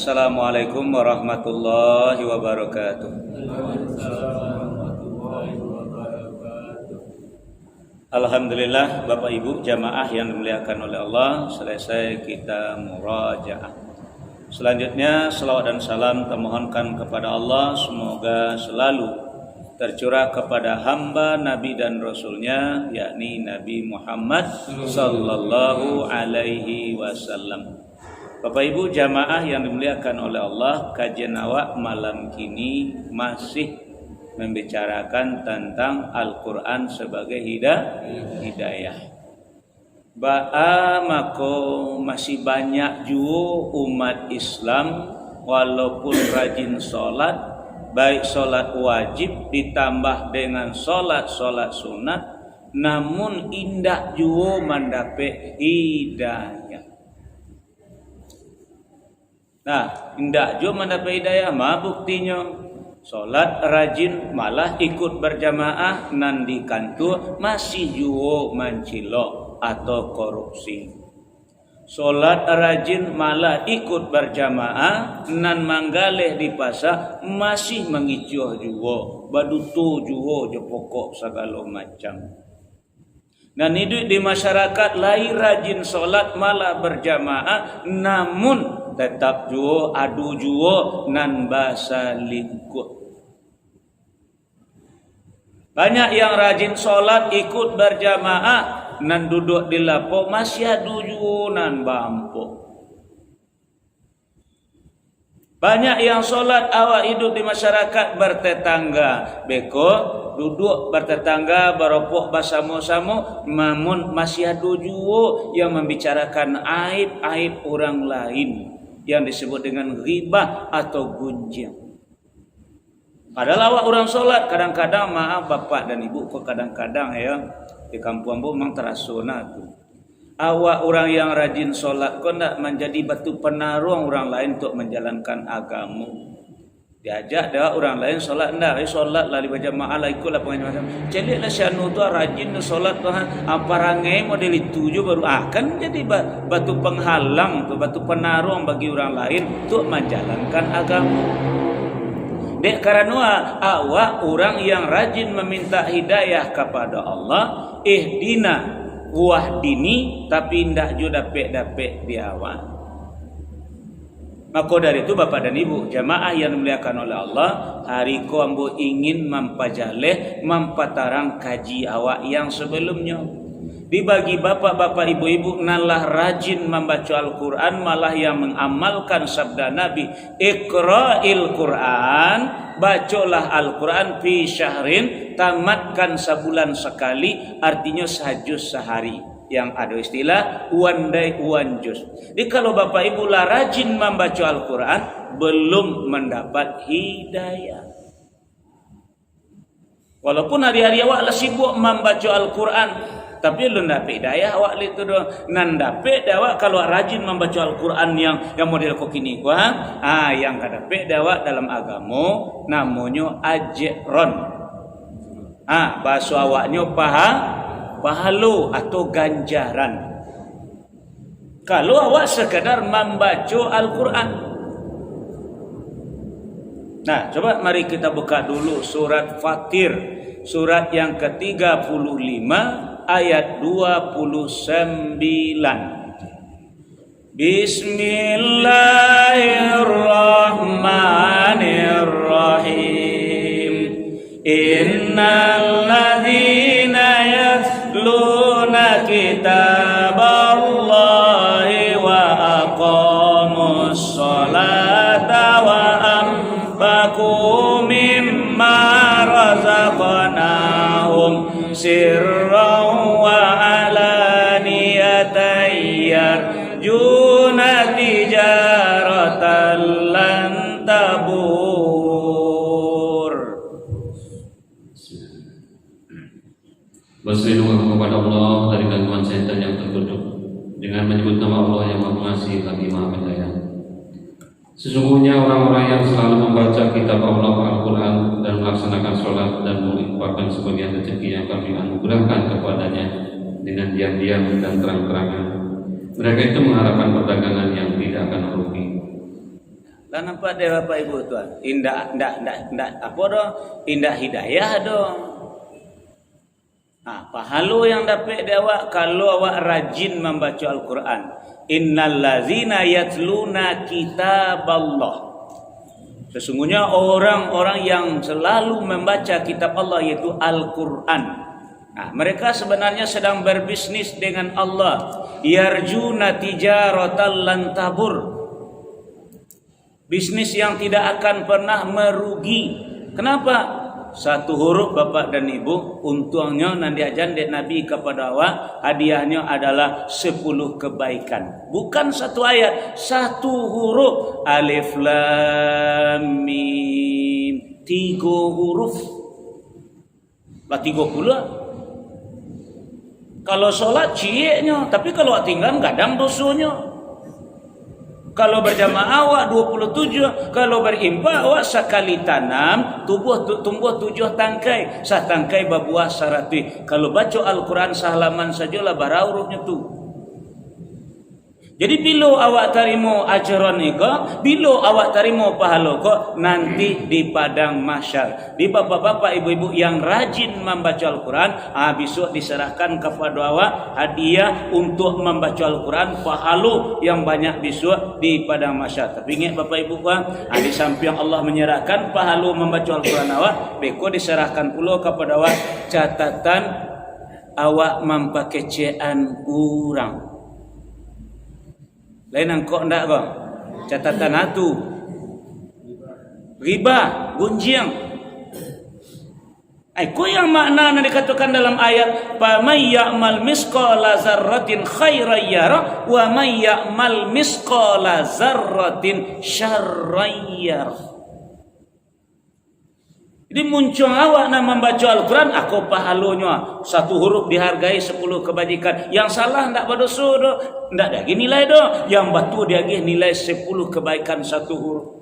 Assalamualaikum warahmatullahi wabarakatuh. Alhamdulillah, Bapak Ibu jamaah yang dimuliakan oleh Allah, selesai kita murajaah. Selanjutnya selawat dan salam termohonkan kepada Allah, semoga selalu tercurah kepada hamba Nabi dan Rasulnya, yakni Nabi Muhammad sallallahu alaihi wasallam. Bapak Ibu jamaah yang dimuliakan oleh Allah, kajian awak malam kini masih membicarakan tentang Al-Quran sebagai hidayah. Maka masih banyak juga umat Islam walaupun rajin sholat, baik sholat wajib ditambah dengan sholat sunat, namun indah juga mendapat hidayah. Nah, indah juga mendapat hidayah, buktinya solat rajin malah ikut berjamaah nan di kantor masih juga mencilok atau korupsi. Solat rajin malah ikut berjamaah nan manggaleh di pasar masih mengicuh juga, badutu juga je pokok segala macam. Dan hidup di masyarakat lain rajin solat malah berjamaah, namun tetap juga adu juga nan basa lingkuh. Banyak yang rajin solat ikut berjamaah nan duduk di lapo masih adu juga nan bampuk. Banyak yang solat awak hidup di masyarakat bertetangga, beko duduk bertetangga beropok bersama-sama, namun masih ada juga yang membicarakan aib-aib orang lain yang disebut dengan ghibah atau gunjing. Padahal awak orang solat kadang-kadang, maaf bapak dan ibu, kok kadang-kadang ya di kampung memang terasona tuh. Awak orang yang rajin solat kok nak menjadi batu penarung orang lain untuk menjalankan agama. Diajak dah orang lain solat ndak, solat lah di berjamaah lah ikutlah pengajian macam. Celiklah si anu tu rajin solat Tuhan, apa rangai model itu juga baru akan jadi batu penghalang, batu penarung bagi orang lain untuk menjalankan agama. Dek karena awak orang yang rajin meminta hidayah kepada Allah, ihdina wahdini, tapi ndak juga dapet di awak. Maka dari itu Bapak dan Ibu jamaah yang dimuliakan oleh Allah, hari ko ambo ingin mampajaleh mampatarang kaji awak yang sebelumnya. Dibagi bapak-bapak ibu-ibu nalah rajin membaca Al-Quran, malah yang mengamalkan sabda Nabi, Iqra'il Quran, bacalah Al-Quran fi syahrin, tamatkan sebulan sekali, artinya sehajus sehari. Yang ada istilah one day one juz. Jadi kalau bapak ibu lah rajin membaca Al-Quran, belum mendapat hidayah. Walaupun hari-hari awak lah sibuk membaca Al-Quran, tapi lu dapat hidayah awak itu doang. Nan dapat awak kalau rajin membaca Al-Quran yang model kok kini gua, yang kada dapat awak dalam agama namanya ajron. Bahasa awaknya pahala atau ganjaran. Kalau awak sekadar membaca Al-Quran. Nah, coba mari kita buka dulu surat Fatir, surat yang ke-35 ayat 29. Bismillahirrahmanirrahim. Innal ladzina yatluna kitaballahi wa aqamus sholata wa anfaqu mimma razaqnahum sirran wa alaniyatan yarjuna tijaratan lan tabur. Berselingkuh kepada Allah dari gangguan setan yang terkutuk dengan menyebut nama Allah yang Maha Pengasih lagi Maha Penyayang. Sesungguhnya orang-orang yang selalu membaca kitab Allah Al-Quran dan melaksanakan sholat dan menginfakkan sebagian rezeki yang kami anugerahkan kepadanya dengan diam-diam dan terang-terangan, mereka itu mengharapkan perdagangan yang tidak akan merugi. Lah nampak dia Bapak Ibu tuan. Indah apa dah? Indah hidayah dah. Pahala yang dapat dia awak kalau awak rajin membaca Al-Quran. Innal ladzina yatluna kitaballah. Sesungguhnya orang-orang yang selalu membaca kitab Allah yaitu Al-Quran. Mereka sebenarnya sedang berbisnis dengan Allah. Yarjuna tijaratan lan tabur. Bisnis yang tidak akan pernah merugi. Kenapa? Satu huruf Bapak dan Ibu, untungnya nanti ajan dek Nabi kepada awak, hadiahnya adalah 10 kebaikan. Bukan satu ayat, satu huruf. Alif Lam Mim. 3 huruf. Lah 3 pula. Kalau sholat cieknya, tapi kalau tinggal kadang dosanya. Kalau berjamaah awak 27, kalau berimpak awak sekali tanam tumbuh 7 tangkai, tangkai berbuah 100. Kalau baca Al-Quran sehalaman sajalah barau hurufnya tu. Jadi bila awak terima ajaran ni ko, bila awak terima pahala ko, nanti di padang mahsyar. Di bapak-bapak ibu-ibu yang rajin membaca Al-Quran, besok diserahkan kepada awak hadiah untuk membaca Al-Quran, pahala yang banyak besok di padang mahsyar. Tapi ingat bapak ibu ko, di samping Allah menyerahkan pahala membaca Al-Quran awak, beko diserahkan pula kepada awak catatan awak mempakecean orang. Lain angkok ndak kok? Catatan atu. Riba, gunjing. Ko yang makna yang dikatakan dalam ayat, "Fa may ya'mal misqala dzarratin khairan yara wa may ya'mal misqala dzarratin syarran yara." Jadi muncul awak nak membaca Al-Quran, aku pahalanya 1 huruf dihargai 10 kebajikan. Yang salah ndak berdosa dah, ndak ada lagi nilai dah. Yang batu dia lagi nilai 10 kebaikan 1 huruf.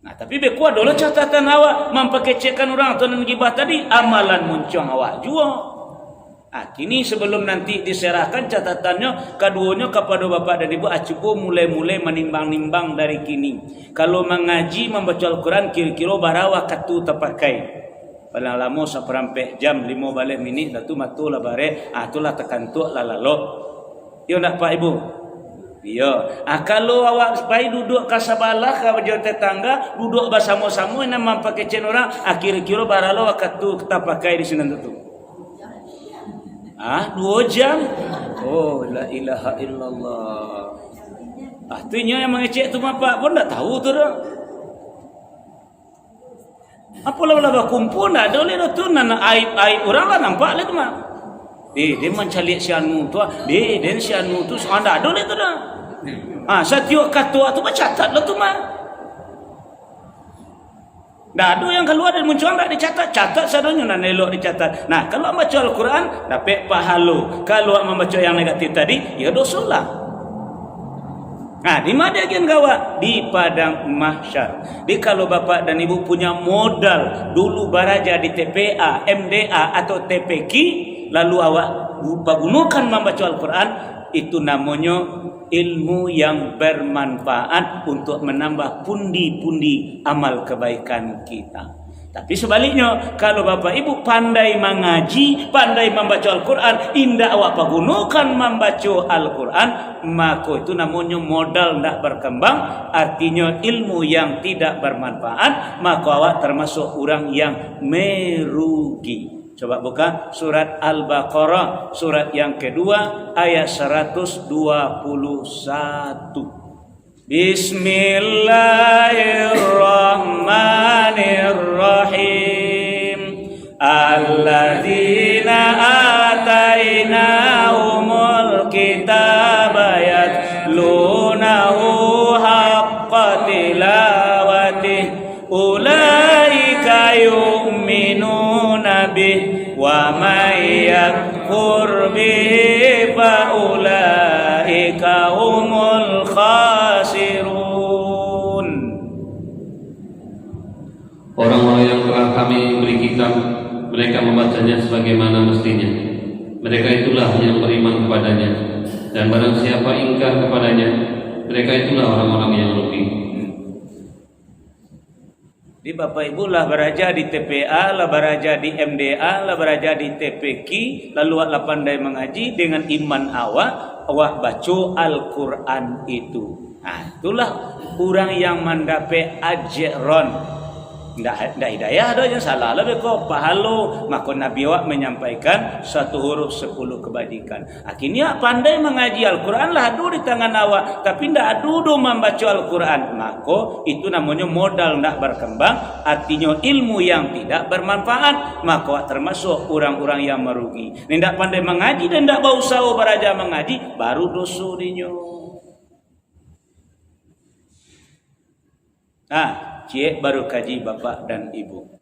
Tapi beku adalah catatan awak mempekecekkan orang atau menggibah tadi, amalan muncul awak juga. Kini sebelum nanti diserahkan catatannya keduanya kepada bapak dan ibu, cuba mulai-mulai menimbang-nimbang dari kini. Kalau mengaji membaca Al-Quran kira-kira barawa katu terpakai. Paling lama seperempat jam 5 balik minit dah tu matu lah bare. Itulah tekantuk lah lalu. Ya nak Pak Ibu? Ya. Kalau awak supaya duduk kasabalah ke berjauh tetangga, duduk bersama-sama nak mempakecen orang, kira-kira barawa katu kita pakai di sini tu. 2 jam. Oh, la ilaha illallah. Artinya yang mengecek tu bapak pun tak tahu tu dah. Apa lah berkumpul dah ada oleh tu nana aib orang lah nampak lah tu mah. Dia mencalik si anu tu, dia si anu tu ada oleh tu dah. Setiap kata tu bercatat lah tu mah. Dah ada yang keluar dari muncul tak dicatat, catat sadanya nak elok dicatat. Kalau baca Al-Quran dapat pahala. Kalau membaca yang negatif tadi, ya dosa lah. Di mana dia gawat? Di padang mahsyar. Jadi kalau bapak dan ibu punya modal dulu baraja di TPA, MDA atau TPQ, lalu awak gunakan membaca Al-Quran, itu namanya ilmu yang bermanfaat untuk menambah pundi-pundi amal kebaikan kita. Tapi sebaliknya, kalau bapak ibu pandai mengaji, pandai membaca Al-Quran, indah awak gunakan membaca Al-Quran, maka itu namanya modal tidak berkembang, artinya ilmu yang tidak bermanfaat, maka awak termasuk orang yang merugi. Coba buka surat Al-Baqarah, surat yang kedua, ayat 121. Bismillahirrahmanirrahim. Alladzina atainahumul kitaba yatlunahu haqqa tilawatih. Ulaika yu'minuna bih wa may yakfur bihi fa ulaika humul khasirun. Orang-orang yang telah kami beri kitab, mereka membacanya sebagaimana mestinya. Mereka itulah yang beriman kepadanya. Dan barang siapa ingkar kepadanya, Mereka itulah orang-orang yang rugi. Di Bapak Ibu lah beraja di TPA, lah beraja di MDA, lah beraja di TPQ, lalu lah pandai mengaji dengan iman awak baca Al-Quran itu. Nah, itulah orang yang mendapat ajron. Ndak hidayah ada yang salah lah beko pahalo, maka Nabi awak menyampaikan 1 huruf 10 kebajikan. Akhirnya pandai mengaji Al-Quran lah adu di tangan awak, tapi ndak adu membaca Al-Quran, maka itu namanya modal ndak berkembang, artinya ilmu yang tidak bermanfaat, maka termasuk orang-orang yang merugi. Ndak pandai mengaji dan ndak bau usaha beraja mengaji, baru dosa dinyo. Cik baru kaji bapak dan ibu.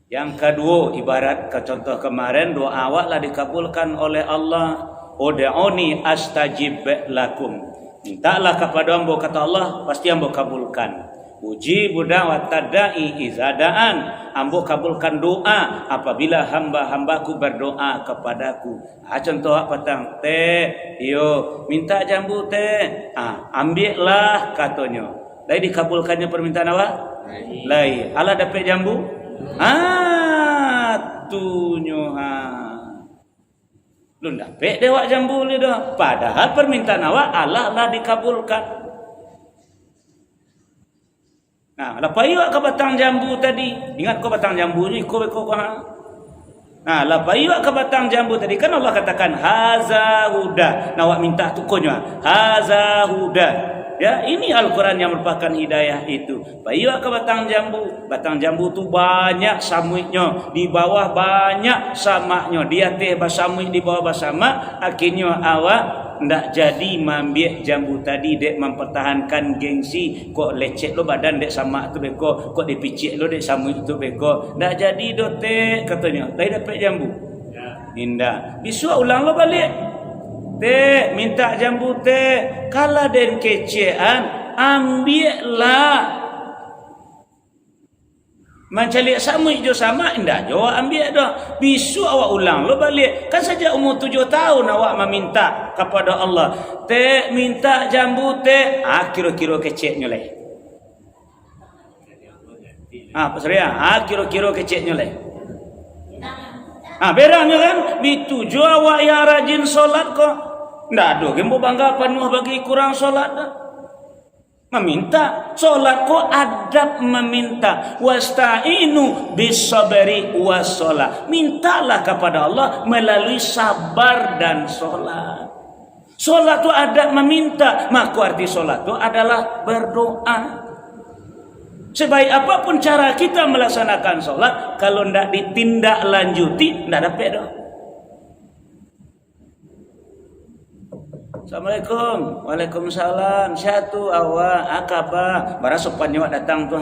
Yang kedua, ibarat ke contoh kemarin, doa awak lah dikabulkan oleh Allah. Ud'uni astajib lakum. Mintalah kepada ambo, kata Allah, pasti ambo kabulkan. Ujibu da'wat tada'i iza da'an. Ambo kabulkan doa apabila hamba-hambaku berdoa kepadaku. Contoh petang, yo minta jambu ambil lah katanya. Dari dikabulkannya permintaan awak? Lai, Allah dapat jambu? Tunyo lu dapat dewa jambu ni dah. Padahal permintaan awak Allah lah dikabulkan. Nah, lepas awak ke batang jambu tadi. Ingat kau batang jambu ni kau. Nah, lepas awak ke batang jambu tadi kan Allah katakan haza huda. Nah, awak minta tu konyo. Haza huda. Ya, ini Al-Quran yang merupakan hidayah itu. Bayu ke batang jambu. Batang jambu tu banyak samuiknya, di bawah banyak samaknya. Di atas basamuik, di bawah basamak. Akhirnya awak ndak jadi mambiak jambu tadi, dek mempertahankan gengsi. Kok lecet lo badan dek samak tu beko, kok dipicik lo dek samuik tu beko. Ndak jadi dotek katanya. Tadi dapat jambu. Indah. Besok ulang lo balik. Minta jambu kala den kecean ambillah. Mencari samui jo sama indah jo ambil dah. Bisu awak ulang lo balik. Kan sejak umur 7 tahun awak meminta kepada Allah. Minta jambu kira-kira keceknya leh. Kira-kira keceknya leh. Berangnya kan bituju awak yang rajin solat kok. Ndak ada gembo bangga penuh bagi kurang solat dah. Meminta solat kok adab meminta. Wasta'inu bisabri wassalah. Mintalah kepada Allah melalui sabar dan solat. Solat itu adab meminta, maka arti solat itu adalah berdoa. Sebaik apapun cara kita melaksanakan sholat, kalau tidak ditindaklanjuti, tidak dapat dah. Assalamualaikum. Waalaikumsalam. Satu awak akabah. Bara sopannya awak datang tu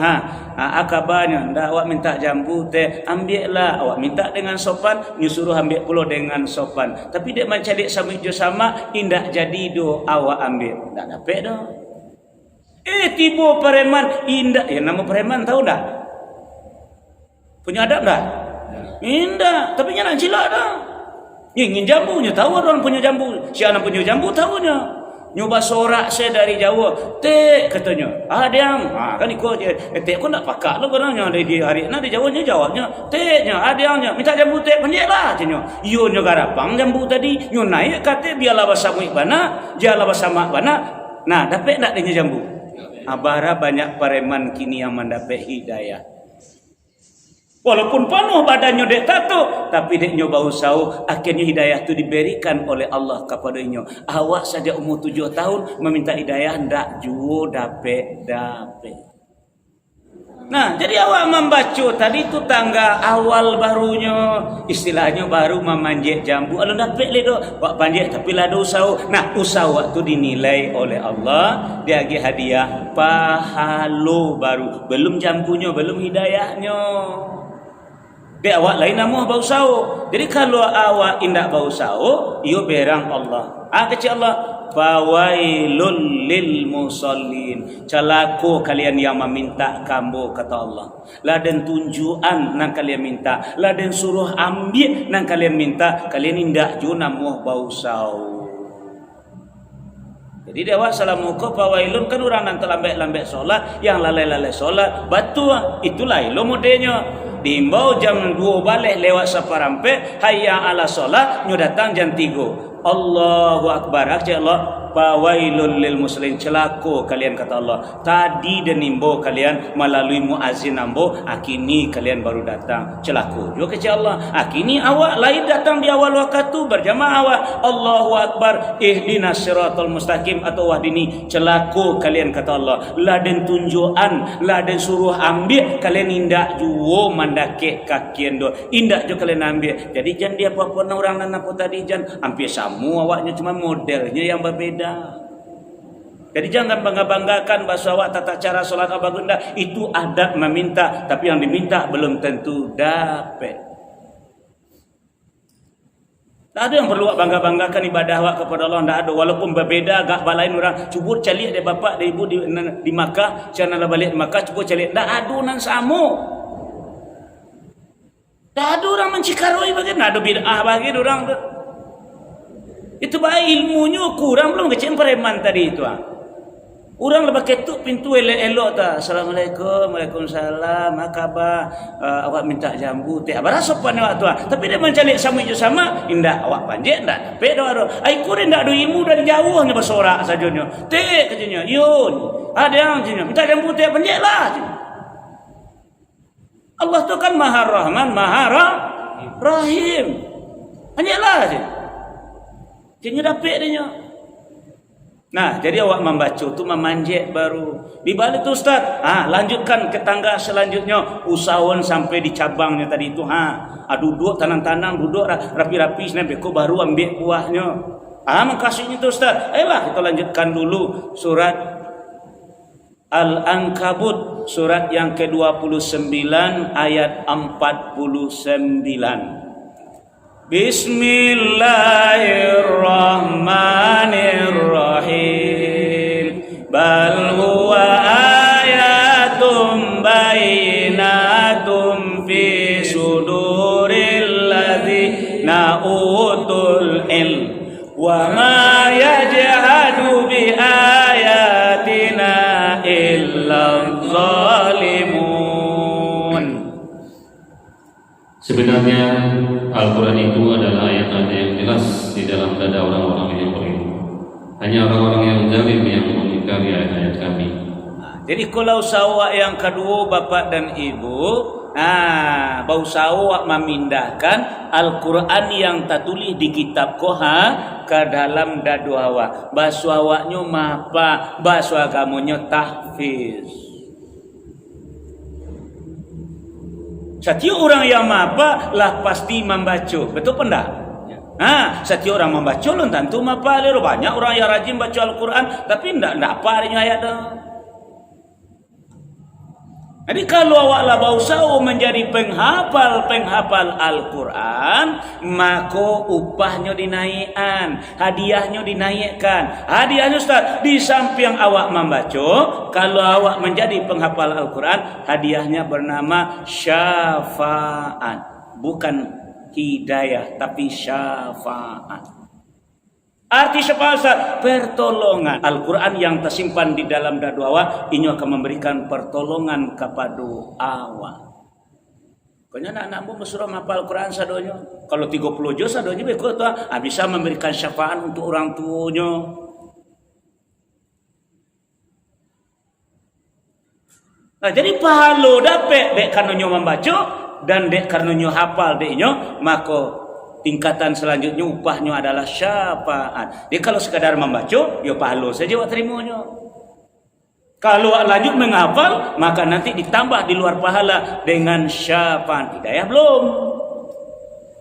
akabahnya. Ndak awak minta jambu ambillah. Awak minta dengan sopan, nyuruh ambil pula dengan sopan. Tapi dia mencari sama hijau sama, indak jadi do awak ambil. Ndak dapat dah. Tiba preman indah. Ya nama preman tahu dah? Punya adab dah? Indah, tapi nya nak cilak dah. Ingin jambunya tahu orang punya jambu. Si anak punya jambu tahunya. Nyoba sorak saya dari Jawa. Katanya. Adiang. Kan ikut kau nak pakak lo barangnya di hari na di Jawanya jawabnya. Nya adiangnya minta jambu pandailah katanya. Iyo nya garapang jambu tadi. Nyo naik kata biarlah basamuik bana, jalah basamak bana. Nah, dapat tak dia jambu? Abara banyak pareman kini yang mendapat hidayah. Walaupun penuh badannya dek tato, tapi dek nyoba usaha, akhirnya hidayah itu diberikan oleh Allah kepadanya. Awak saja umur 7 tahun meminta hidayah, ndak juo dapat. Nah, jadi awak membaca tadi itu tangga awal barunya, istilahnya baru memanjat jambu. Kalau dapat le dok, buat panjat tapi lah ada usaha. Nah, usaha itu dinilai oleh Allah, dia bagi hadiah pahala baru. Belum jambunya, belum hidayahnya. Dia awak lain nama berusaha. Jadi kalau awak indak berusaha, iyo berang Allah. Kecil Allah. Fawailul lil musallin. Celaka kalian yang meminta kambo, kata Allah. Laden tunjuan nang kalian minta, laden suruh ambil nang kalian minta, kalian indak ju namuh berusaha. Jadi dia awak salam muka fawailun kan orang nan terlambat-lambat solat, yang lalai-lalai solat, batu itulah ilo modelnya. Diimbau jam 2 balik lewat saparampe, hayya ala solat, nyu datang jam 3. Allahu akbar. Allah fawailul lil muslimin, celaka kalian kata Allah. Tadi dan nimbo kalian melalui muazin nambo, akini kalian baru datang. Celaka juga kata Allah. Akini awak lain datang di awal waktu berjamaah awak. Allahu akbar, ihdinas siratal mustaqim atau wahdini. Celaka kalian kata Allah. Laden tunjuan, laden suruh ambil, kalian indak juo mandake kakian do. Indak jo kalian ambil. Jadi jangan dia apa-apa orang nan apa tadi jangan hampir sama awaknya, cuma modelnya yang berbeda. Jadi jangan bangga-banggakan bahwa tata cara solat abagunda itu adab meminta, tapi yang diminta belum tentu dapat. Tak ada yang perlu bangga-banggakan ibadah awak kepada Allah, tak ada. Walaupun berbeda agak balain orang. Cuba cari dia bapak, dia ibu di Makkah, jangan balik di Makkah, cuba cari. Tak ada nan sama. Tak ada orang mencikaroi bagi, tak ada bid'ah bagi orang tu. Itu baik ilmunya kurang belum kecil preman tadi itu. Orang lepas ketuk pintu elok-elok tak. Assalamualaikum, waalaikumsalam, apa khabar? Awak minta jambu teh. Apa sopan awak tu? Tapi dia mencari sama indah awak panjang dah. Tapi dah ada. Ai kurin dak ada ilmu dari jauhnya bersorak sajanya. Teh katanya. Yun. Ada yang katanya minta jambu teh panjanglah. Allah tu kan Maha Rahman, Maha Rahim. Panjanglah. Dia dapat dia. Nah, jadi awak membaca tu memanjat baru. Di balik tu Ustaz, lanjutkan ke tangga selanjutnya, usahawan sampai di cabangnya tadi itu. Duduk tanam-tanam, duduk rapi-rapi sampai kau baru ambil buahnya. Makasihnya tu Ustaz. Ayolah kita lanjutkan dulu surat Al-Ankabut, surat yang ke-29 ayat 49. Bismillahirrahmanirrahim. Bal huwa ayatum bainatum fi suduril ladzina utul ilm wa ma yajhadu bi ayatina illa zalimun. Sebenarnya Al-Quran itu adalah ayat-ayat yang jelas di dalam dada orang-orang yang berilmu. Hanya orang-orang yang zalim yang mengingkari ayat-ayat kami. Jadi kalau sawak yang kedua bapak dan ibu, bau sawak memindahkan Al-Quran yang tertulis di kitab Koha ke dalam dadu awak. Bahasa awaknya mapa, bahasa agamunya tahfiz. Setiap orang yang mapa lah pasti membaca. Betul pendak? Setiap orang membaca belum tentu mapa. Banyak orang yang rajin baca Al-Quran tapi tidak apa dia ayat dah. Jadi kalau awaklah bausaha menjadi penghafal Al-Quran, maka upahnya dinaikkan, hadiahnya dinaikkan. Hadiahnya Ustaz, di samping awak membaca, kalau awak menjadi penghafal Al-Quran, hadiahnya bernama syafaat. Bukan hidayah, tapi syafaat. Arti syafaat, pertolongan. Al-Quran yang tersimpan di dalam dadu awak, ini akan memberikan pertolongan kepada awak. Kanya anak-anakmu bersurah menghafal Al-Quran sadonya. Kalau 30 juz sadonya bisa memberikan syafaat untuk orang tuanya. Nah, jadi pahala dapat dek karenanya membaca dan dek karenanya hafal deknya, maka tingkatan selanjutnya upahnya adalah syafaat. Jadi kalau sekadar membaca, ya pahala saja awak terimanya. Kalau lanjut menghafal, maka nanti ditambah di luar pahala dengan syafaat. Hidayah belum.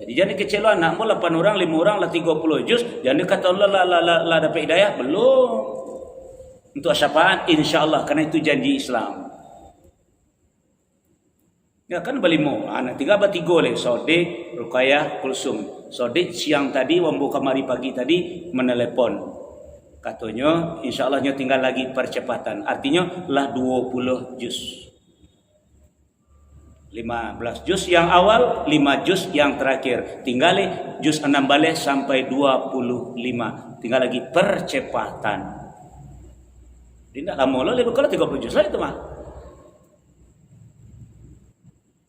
Jadi jangan kecewa anakmu 8 orang, 5 orang lah 30 juz, jangan kata Allah lah dapat hidayah, belum. Untuk syafaat insya-Allah, karena itu janji Islam. Ya kan berlima, anak 3 leh, Sodik, Rukayah, Kulsum. Sodik siang tadi, wambu kamari pagi tadi menelepon. Katanya, insya Allahnya tinggal lagi percepatan. Artinya lah 20 juz. 15 juz yang awal, 5 juz yang terakhir. Tinggal juz 6 balik sampai 25. Tinggal lagi percepatan. Dinda lama lo lebih kalau 30 juz lah itu mah.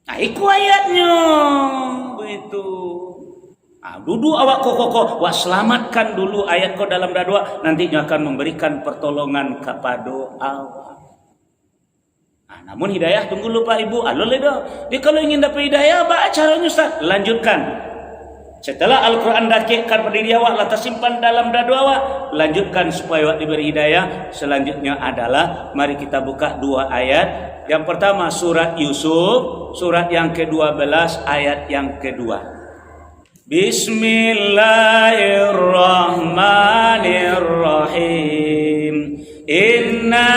Nah, iku ayatnya begitu. Nah, duduk awak koko, wah selamatkan dulu ayat kau dalam doa, nantinya akan memberikan pertolongan kepada awak. Nah, namun hidayah tunggu lupa ibu, alol dah. Dia kalau ingin dapat hidayah, apa caranya Ustaz? Lanjutkan. Setelah Al-Quran dakikkan pada diri awak, letak simpan dalam dada awak, lanjutkan supaya awak diberi hidayah. Selanjutnya adalah, mari kita buka 2 ayat. Yang pertama surat Yusuf, surat yang ke-12 ayat yang kedua. Bismillahirrahmanirrahim. Inna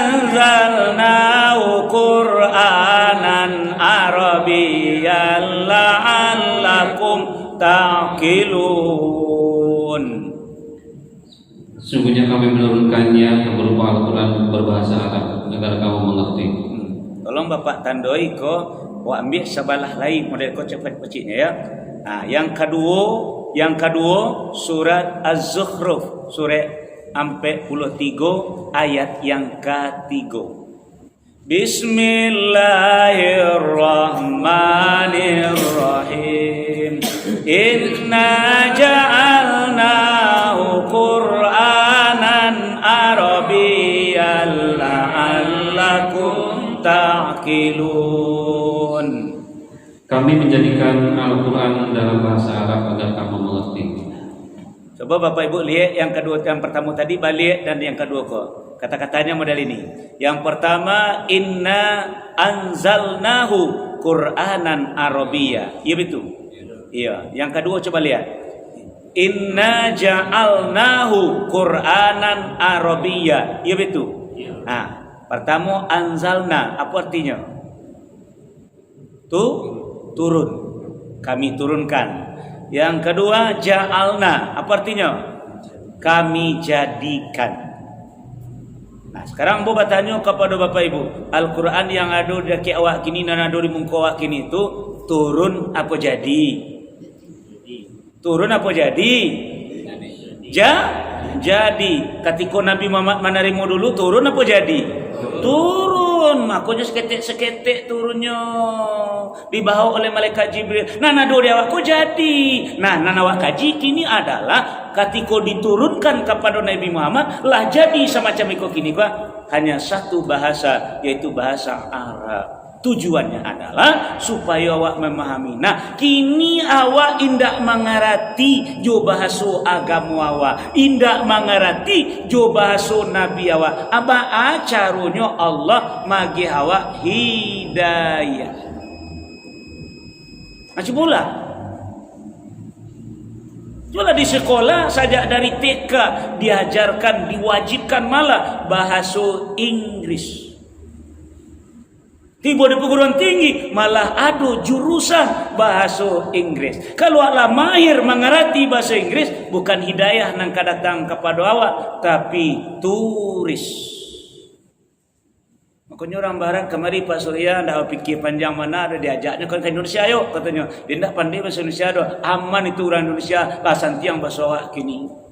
anzalnahu Qur'anan Arabiyyan la'allakum ta'qilun. Sungguhnya kami menurunkannya berupa Al-Quran berbahasa Arab agar kamu mengerti. Tolong Bapak tandoi ko, ambil sebalah lain model ko cepat peciknya ya. Nah, yang kedua surat Az-Zukhruf surat 43 ayat yang ketiga. Bismillahirrahmanirrahim. Inna ja'alnahu Qur'anan Arabiyyan la'allakum ta'qilun. Kami menjadikan Al-Quran dalam bahasa Arab agar kamu mengerti. Coba Bapak Ibu lihat yang kedua, yang pertama tadi balik dan yang kedua kok. Kata-katanya model ini. Yang pertama inna anzalnahu Qur'anan Arabiyya. Iya betul. Iya. Yang kedua coba lihat. Inna ja'alnahu Qur'anan Arabiyya. Iya betul. Nah, pertama anzalna apa artinya? Turun. Kami turunkan. Yang kedua ja'alna apa artinya? Kami jadikan. Nah, sekarang Bo bertanya kepada Bapak Ibu, Al-Quran yang ada di kaki awak kini dan ada di muka awak kini itu turun apa jadi? Turun apa jadi? Jadi. Ketika Nabi Muhammad menerima dulu turun apa jadi? Turun. Makanya seketik turunnya. Dibawa oleh malaikat Jibril. Nah, nado dia awak kok jadi. Nah, awak kaji kini adalah ketika diturunkan kepada Nabi Muhammad lah jadi semacam itu kini Pak. Hanya satu bahasa yaitu bahasa Arab. Tujuannya adalah supaya awak memahami. Nah, kini awak indak mengerti jo bahasa agama awak, indak mengerti jo bahasa nabi awak. Apa caranya Allah magi awak hidayah. Macam pula. Cuma di sekolah saja dari TK diajarkan, diwajibkan malah bahasa Inggris. Tiba di perguruan tinggi malah ada jurusan bahasa Inggris. Kalau Allah mahir mengerti bahasa Inggris, bukan hidayah nang datang kepada awak, tapi turis. Makanya orang barang kemari Pak Surya ndak pikir panjang mana ada diajaknya ke Indonesia ayo katanya. Dia ndak pandai bahasa Indonesia do. Aman itu orang Indonesia, bahasa tiang bahasa awak kini.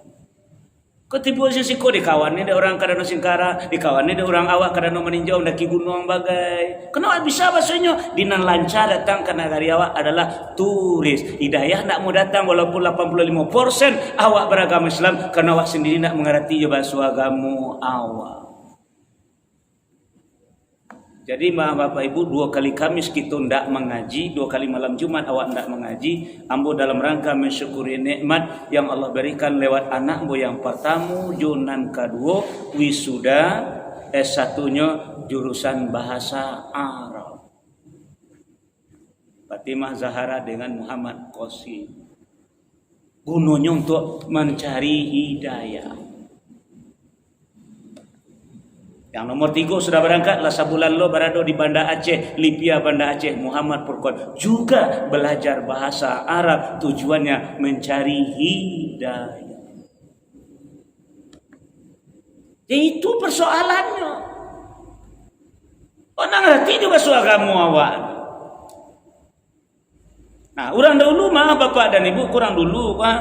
Ketipu sisi ko di kawan ni ada orang kadang singkara, di kawan ni ada orang awak kadang meninjau daki gunung bagai. Kenapa bisa bahasanya? Dinan lancar datang ke negara awak adalah turis. Hidayah nak mau datang walaupun 85% awak beragama Islam karena awak sendiri nak mengerti bahasa agama awak. Jadi Bapak Ibu 2 kali Kamis kita ndak mengaji, 2 kali malam Jumat awak ndak mengaji. Ambo dalam rangka mensyukuri nikmat yang Allah berikan lewat anak ambo yang pertama, Junan kedua, wisuda S1-nya jurusan bahasa Arab. Fatimah Zahara dengan Muhammad Qasim. Gunanya untuk mencari hidayah. Yang nomor 3 sudah berangkat lah sebulan lo berada di Banda Aceh, Lipia Banda Aceh, Muhammad Furqan juga belajar bahasa Arab, tujuannya mencari hidayah. Itu persoalannya. Orang ngerti juga soal kamu awak. Nah, orang dulu mah Bapak dan Ibu kurang dulu Pak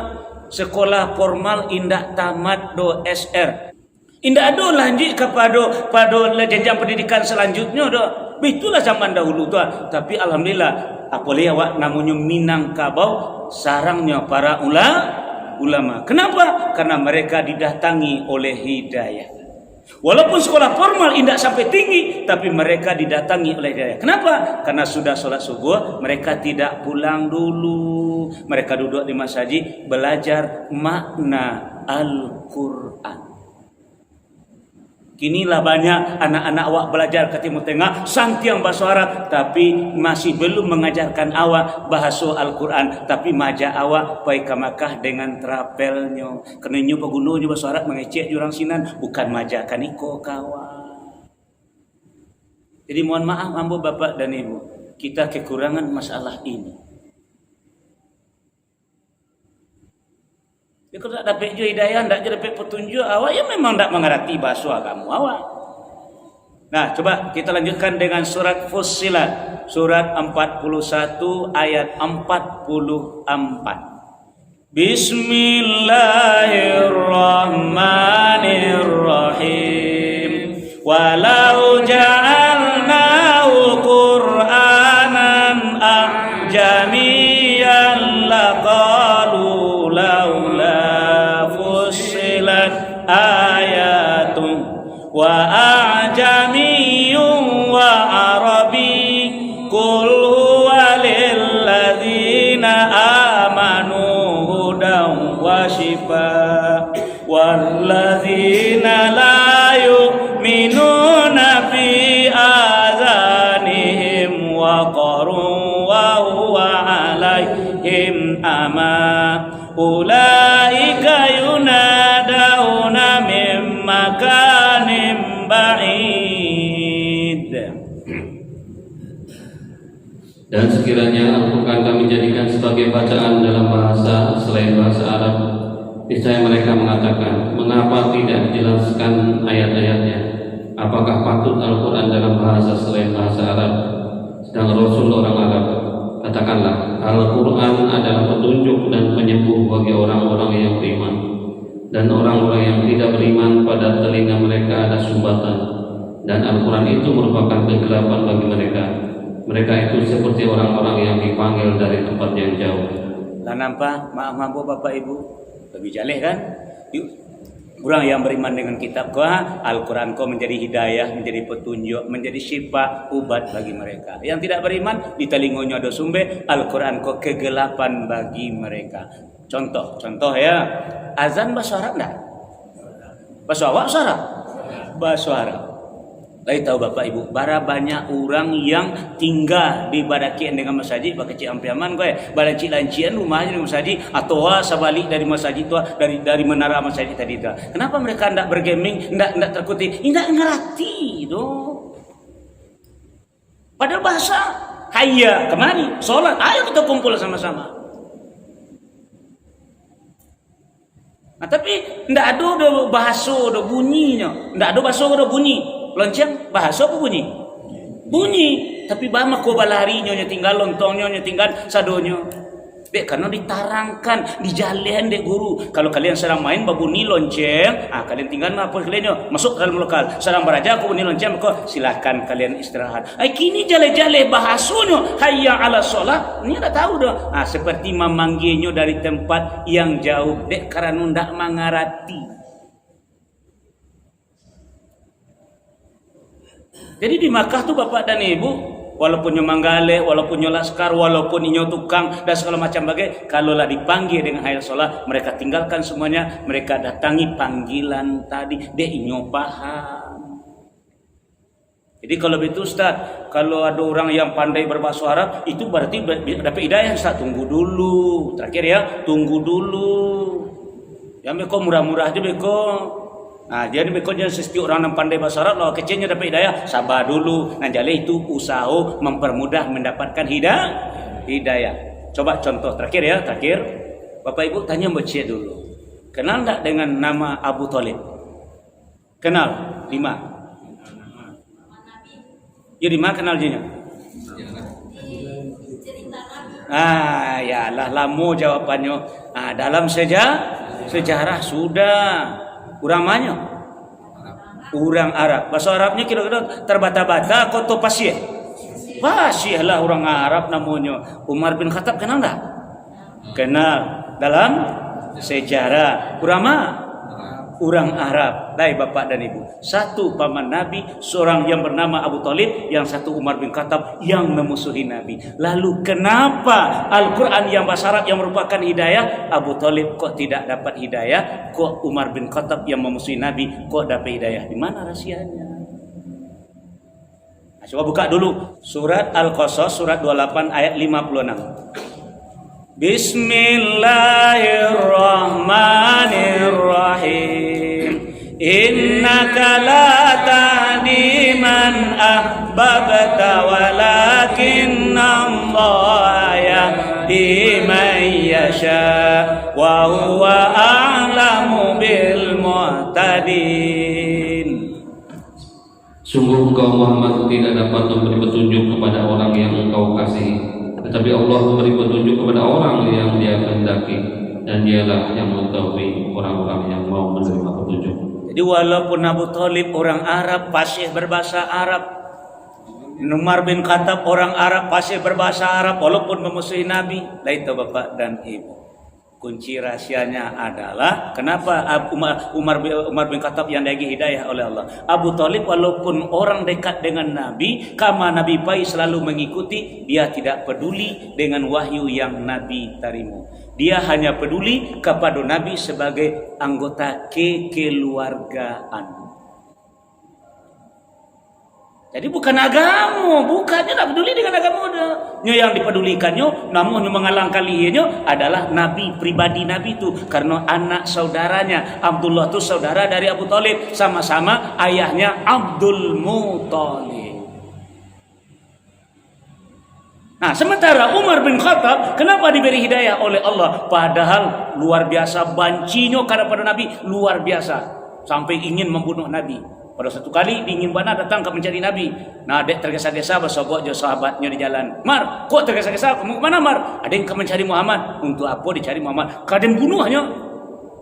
sekolah formal indak tamat do SR. Indah ada lanjut pada jenjang pendidikan selanjutnya dah. Itulah zaman dahulu tu. Tapi alhamdulillah apalagi awak namanya Minangkabau sarangnya para ulama. Kenapa? Karena mereka didatangi oleh hidayah. Walaupun sekolah formal tidak sampai tinggi, tapi mereka didatangi oleh hidayah. Kenapa? Karena sudah sholat subuh, mereka tidak pulang dulu. Mereka duduk di masjid belajar makna Al-Quran. Kinilah banyak anak-anak awak belajar ke Timur Tengah santiang bahasa Arab, tapi masih belum mengajarkan awak bahasa Al-Quran. Tapi majak awak pai ke Makkah dengan trapelnya. Kenanya pegunungnya bahasa Arab mengecek jurang sinan, bukan majakan iko kawan. Jadi mohon maaf ambo bapak dan ibu, kita kekurangan masalah ini. Dia kalau tak dapat hidayah, tak dapat petunjuk awak, ya memang tak mengerti bahasa kamu awak. Nah, coba kita lanjutkan dengan surat Fussilat, surat 41 ayat 44. Bismillahirrahmanirrahim. Walau ja'alnahu Qur'anan a'jamiyan laqalu laula fussilat ayatun wa a'jamiyyun wa arabi qul huwa lilladzina amanu hudan wa shifaa walladzina la yu'minuna fi azanihim waqarun wa huwa alaihim ama ulaika yunadawna min makanin ba'id. Dan sekiranya Al-Quran kami jadikan sebagai bacaan dalam bahasa selain bahasa Arab, niscaya mereka mengatakan, mengapa tidak dijelaskan ayat-ayatnya? Apakah patut Al-Quran dalam bahasa selain bahasa Arab? Sedang Rasul orang Arab. Katakanlah, Al-Quran adalah petunjuk dan penyembuh bagi orang-orang yang beriman, dan orang-orang yang tidak beriman pada telinga mereka ada sumbatan, dan Al-Quran itu merupakan kegelapan bagi mereka. Mereka itu seperti orang-orang yang dipanggil dari tempat yang jauh. Lah nampak, maaf bapak ibu, lebih jaleh kan? Orang yang beriman dengan kitab kau, Al-Quran kau menjadi hidayah, menjadi petunjuk, menjadi syifa, ubat bagi mereka. Yang tidak beriman, di telingonya ada sumber, Al-Quran kau kegelapan bagi mereka. Contoh ya, azan bahasa Arab enggak? Bahasa awak bahasa Arab? Bahasa Arab. Lai tahu bapak ibu, bara banyak orang yang tinggal di badakian dengan masjid, bakecik ampiaman kowe, badaci lancian rumahnya di masjid atau sabalik dari masjid tu, dari menara masjid tadi tu. Kenapa mereka hendak bergaming, hendak terkutik? Hendak ngerti doh. Padahal bahasa hayya kemari, solat, ayo kita kumpul sama-sama. Nah, tapi hendak ada bahasa, ada bunyinya, hendak ada bahasa, ada bunyi. Lonceng bahasa apa bunyi? Bunyi. Tapi bama ko balarinya nya tinggal lontongnya nya tinggal sadonyo. Dek karena ditarangkan, dijalian dek guru. Kalau kalian sedang main babunyi lonceng, kalian tinggal apa kalian masuk ke dalam lokal. Sedang beraja aku bunyi lonceng, maka silakan kalian istirahat. Kini jale-jale bahasanya hayya ala sholat. Ini dah tahu dah. Seperti memanggilnya dari tempat yang jauh. Dek karena ndak mengerti. Jadi di Makkah tuh bapak dan ibu, walaupun nyo manggale, walaupun nyo laskar, walaupun nyo tukang dan segala macam bagai, kalaulah dipanggil dengan hayya sholat, mereka tinggalkan semuanya, mereka datangi panggilan tadi, dek nyo paham. Jadi kalau begitu Ustaz, kalau ada orang yang pandai berbahasa Arab, itu berarti dapat hidayah Ustaz, tunggu dulu. Terakhir ya, tunggu dulu. Yang beko murah-murah aja beko. Jadi bekonya setiap orang yang pandai bahasa Arab, kalau kecilnya dapat hidayah, sabar dulu. Jadi itu usaha mempermudah mendapatkan hidayah. Coba contoh terakhir ya, Bapak Ibu tanya Mbak Cie dulu. Kenal enggak dengan nama Abu Thalib? Kenal? 5. Ya 5 kenal dia. Ya lah lamo jawabannya. Dalam sejarah sudah. Uramanya Orang Arab. Bahasa Arabnya kira-kira terbata-bata atau pasih. Pasih lah orang Arab namanya. Umar bin Khattab kenal enggak? Kenal. Dalam sejarah. Orang Arab. Dari bapak dan ibu. Satu paman Nabi, seorang yang bernama Abu Thalib, yang satu Umar bin Khattab yang memusuhi Nabi. Lalu kenapa Al-Quran yang bahasa Arab yang merupakan hidayah, Abu Thalib kok tidak dapat hidayah, kok Umar bin Khattab yang memusuhi Nabi kok dapat hidayah? Di mana rahasianya? Nah, coba buka dulu surat Al-Qasas surat 28 ayat 56. Bismillahirrahmanirrahim. Innaka la tahdi man ahbabta walakinna Allah yahdi man yasha wa huwa a'lamu bil muhtadin. Sungguh engkau Muhammad tidak dapat memberi petunjuk kepada orang yang engkau kasihi, tetapi Allah memberi petunjuk kepada orang yang Dia kehendaki, dan Dialah yang mengetahui orang-orang yang mau menerima petunjuk. Jadi walaupun Abu Thalib orang Arab, fasih berbahasa Arab, Umar bin Khattab orang Arab, fasih berbahasa Arab, walaupun memusuhi Nabi, lah itu bapak dan ibu. Kunci rahasianya adalah kenapa Umar bin Khattab yang diberi hidayah oleh Allah. Abu Thalib walaupun orang dekat dengan Nabi, kama Nabi pai selalu mengikuti, dia tidak peduli dengan wahyu yang Nabi terima. Dia hanya peduli kepada Nabi sebagai anggota kekeluargaan. Jadi bukan agama, bukannya tak peduli dengan agama dia. Yang dipedulikannya, namun yang mengalang kalinya adalah Nabi, pribadi Nabi itu. Karena anak saudaranya Abdullah itu saudara dari Abu Thalib, sama-sama ayahnya Abdul Muthalib. Nah, sementara Umar bin Khattab kenapa diberi hidayah oleh Allah? Padahal luar biasa bancinya kepada Nabi, luar biasa sampai ingin membunuh Nabi. Pada satu kali dingin bana datang ke mencari Nabi. Nah, dek tergesa-gesa bersobok jo sahabatnya di jalan. Mar, kok tergesa-gesa? Kamu kemana Mar? Ada yang ke mencari Muhammad. Untuk apa dicari Muhammad? Kadang bunuhnya.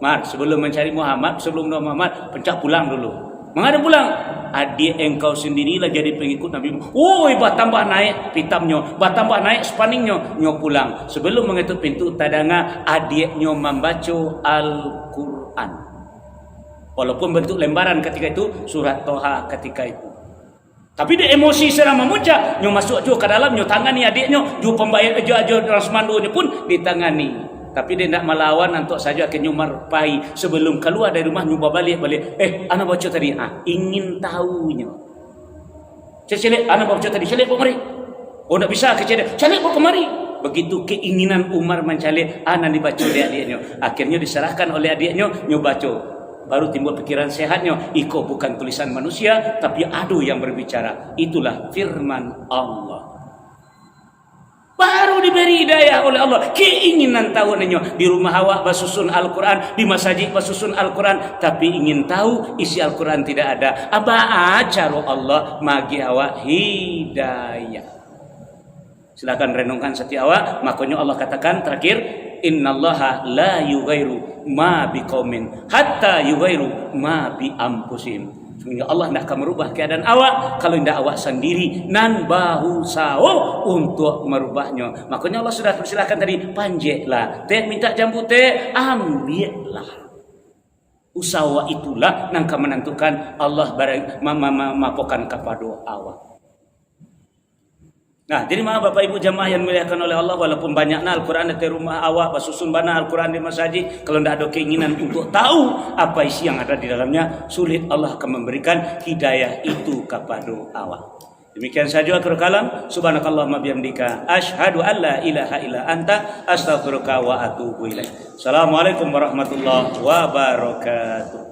Mar, sebelum mencari Muhammad, sebelum Muhammad, pencak pulang dulu. Mengada pulang? Adik engkau sendirilah jadi pengikut Nabi. Woi, bah tambah naik pitamnya, bah tambah naik spaningnya, nyo pulang. Sebelum mengetuk pintu tadanga, adiknya membaca Al-Quran. Walaupun bentuk lembaran ketika itu, surat Toha ketika itu. Tapi dia emosi serang memuncak, nyo masuk juga ke dalam, nyo tangani adiknya, ju pembayar aja transmandonya pun ditangani. Tapi dia tidak melawan untuk saja ke nyumar pai sebelum keluar dari rumah nyoba balik. Anak baca tadi, ingin tahunya. Celik, anak baca tadi, celik kok mari. Oh, tidak bisa kecelik, celik kok kemari. Begitu keinginan Umar mencalik, anak dibaca oleh adiknya. Akhirnya diserahkan oleh adiknya, nyobaco. Baru timbul pikiran sehatnya, iko bukan tulisan manusia, tapi adu yang berbicara. Itulah firman Allah. Baru diberi hidayah oleh Allah. Keinginan tahunya di rumah awak basusun Al-Quran, di masjid basusun Al-Quran, tapi ingin tahu isi Al-Quran tidak ada. Apa acara Allah magi awak hidayah. Silakan renungkan setiap awak. Makanya Allah katakan terakhir, innallaha la yughairu ma biqaumin hatta yughairu ma bi anfusihim. Sehingga Allah tidak akan merubah keadaan awak kalau tidak awak sendiri nan bahu sao untuk merubahnya. Makanya Allah sudah persilahkan tadi, panjeklah teh minta jambu teh, ambillah. Usaha itulah yang akan menentukan Allah mapokan kepada awak. Nah, jadi maaf Bapak Ibu jamaah yang dimuliakan oleh Allah, walaupun banyaknya Al-Quran di rumah awak, basusun bana Al-Quran di masjid, kalau tidak ada keinginan untuk tahu apa isi yang ada di dalamnya, sulit Allah akan memberikan hidayah itu kepada awak. Demikian saja akhir kalam. Subhanakallahumma bihamdika asyhadu an la ilaha illa anta astaghfiruka wa atubu ilaik. Assalamualaikum warahmatullahi wabarakatuh.